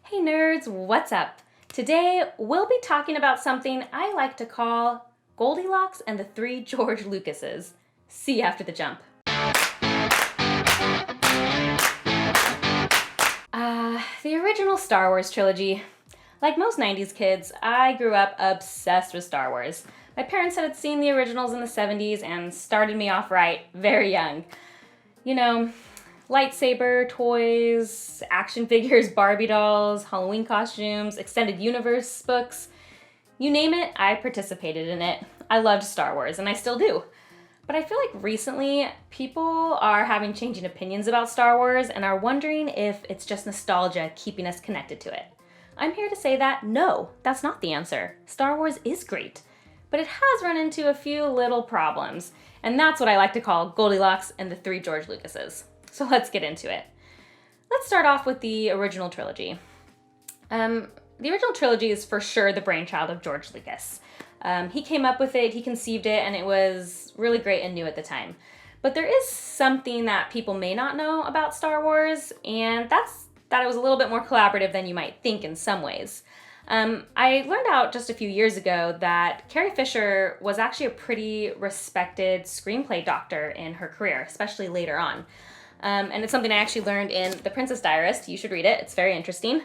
Hey nerds, what's up? Today we'll be talking about something I like to call Goldilocks and the Three George Lucases. See you after the jump. The original Star Wars trilogy. Like most 90s kids, I grew up obsessed with Star Wars. My parents had seen the originals in the 70s and started me off right very young. You know, lightsaber, toys, action figures, Barbie dolls, Halloween costumes, extended universe books. You name it, I participated in it. I loved Star Wars, and I still do. But I feel like recently, people are having changing opinions about Star Wars and are wondering if it's just nostalgia keeping us connected to it. I'm here to say that no, that's not the answer. Star Wars is great. But it has run into a few little problems, and that's what I like to call Goldilocks and the Three George Lucases. So let's get into it. Let's start off with the original trilogy. The original trilogy is for sure the brainchild of George Lucas. He came up with it, he conceived it, and it was really great and new at the time. But there is something that people may not know about Star Wars, and that's that it was a little bit more collaborative than you might think in some ways. I learned out just a few years ago that Carrie Fisher was actually a pretty respected screenplay doctor in her career, especially later on. And it's something I actually learned in The Princess Diarist. You should read it. It's very interesting.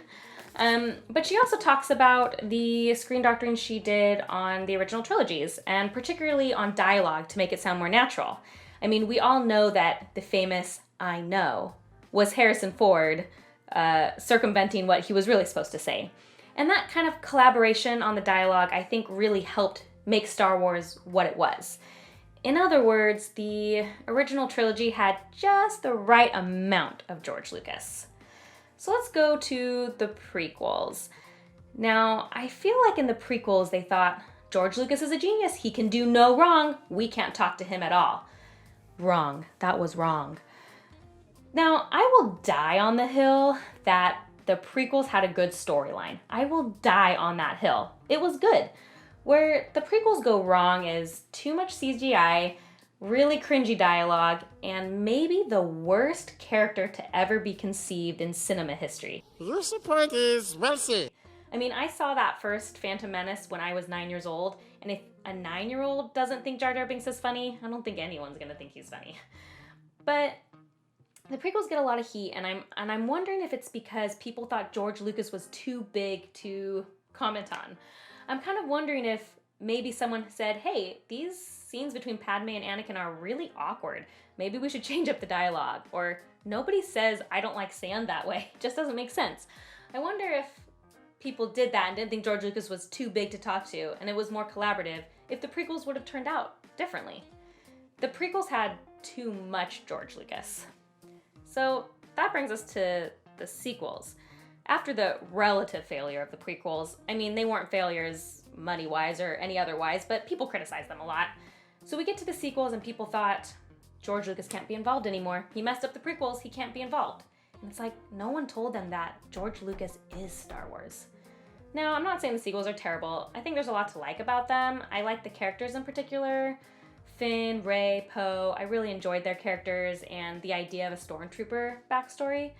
But she also talks about the screen doctoring she did on the original trilogies, and particularly on dialogue to make it sound more natural. I mean, we all know that the famous "I know" was Harrison Ford circumventing what he was really supposed to say. And that kind of collaboration on the dialogue, I think, really helped make Star Wars what it was. In other words, the original trilogy had just the right amount of George Lucas. So let's go to the prequels. Now, I feel like in the prequels they thought, George Lucas is a genius, he can do no wrong, we can't talk to him at all. Wrong, that was wrong. Now, I will die on the hill that the prequels had a good storyline. I will die on that hill. It was good. Where the prequels go wrong is too much CGI, really cringy dialogue, and maybe the worst character to ever be conceived in cinema history. Your point is well said. I mean, I saw that first Phantom Menace when I was 9 years old, and if a 9-year-old doesn't think Jar Jar Binks is funny, I don't think anyone's gonna think he's funny. But the prequels get a lot of heat, and I'm wondering if it's because people thought George Lucas was too big to comment on. I'm kind of wondering if maybe someone said, hey, these scenes between Padme and Anakin are really awkward. Maybe we should change up the dialogue. Or nobody says, I don't like sand that way. It just doesn't make sense. I wonder if people did that and didn't think George Lucas was too big to talk to and it was more collaborative, if the prequels would have turned out differently. The prequels had too much George Lucas. So that brings us to the sequels. After the relative failure of the prequels, I mean, they weren't failures money-wise or any otherwise, but people criticized them a lot. So we get to the sequels and people thought, George Lucas can't be involved anymore. He messed up the prequels, he can't be involved. And it's like, no one told them that George Lucas is Star Wars. Now, I'm not saying the sequels are terrible. I think there's a lot to like about them. I like the characters in particular. Finn, Rey, Poe, I really enjoyed their characters and the idea of a stormtrooper backstory.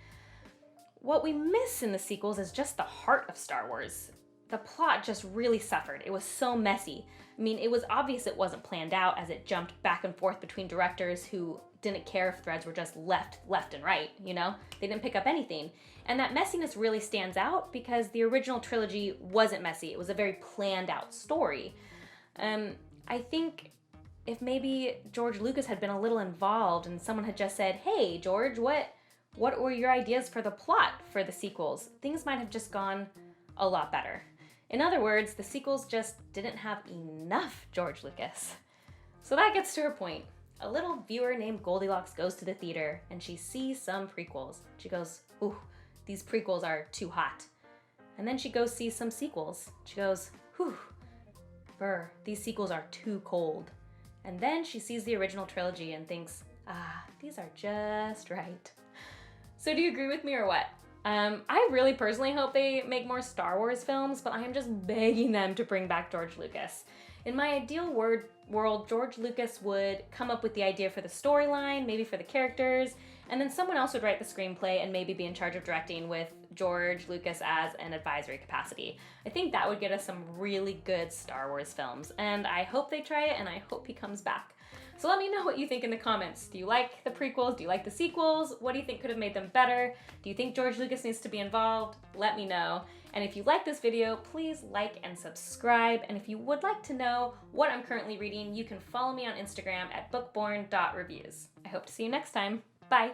What we miss in the sequels is just the heart of Star Wars. The plot just really suffered. It was so messy. I mean, it was obvious it wasn't planned out as it jumped back and forth between directors who didn't care if threads were just left and right, you know? They didn't pick up anything. And that messiness really stands out because the original trilogy wasn't messy. It was a very planned out story. I think if maybe George Lucas had been a little involved and someone had just said, hey, George, what were your ideas for the plot for the sequels? Things might have just gone a lot better. In other words, the sequels just didn't have enough George Lucas. So that gets to her point. A little viewer named Goldilocks goes to the theater and she sees some prequels. She goes, ooh, these prequels are too hot. And then she goes see some sequels. She goes, whew, brr, these sequels are too cold. And then she sees the original trilogy and thinks, these are just right. So do you agree with me or what? I really personally hope they make more Star Wars films, but I am just begging them to bring back George Lucas. In my ideal world, George Lucas would come up with the idea for the storyline, maybe for the characters, and then someone else would write the screenplay and maybe be in charge of directing with George Lucas as an advisory capacity. I think that would get us some really good Star Wars films, and I hope they try it, and I hope he comes back. So let me know what you think in the comments. Do you like the prequels? Do you like the sequels? What do you think could have made them better? Do you think George Lucas needs to be involved? Let me know. And if you like this video, please like and subscribe. And if you would like to know what I'm currently reading, you can follow me on Instagram at bookborn.reviews. I hope to see you next time. Bye.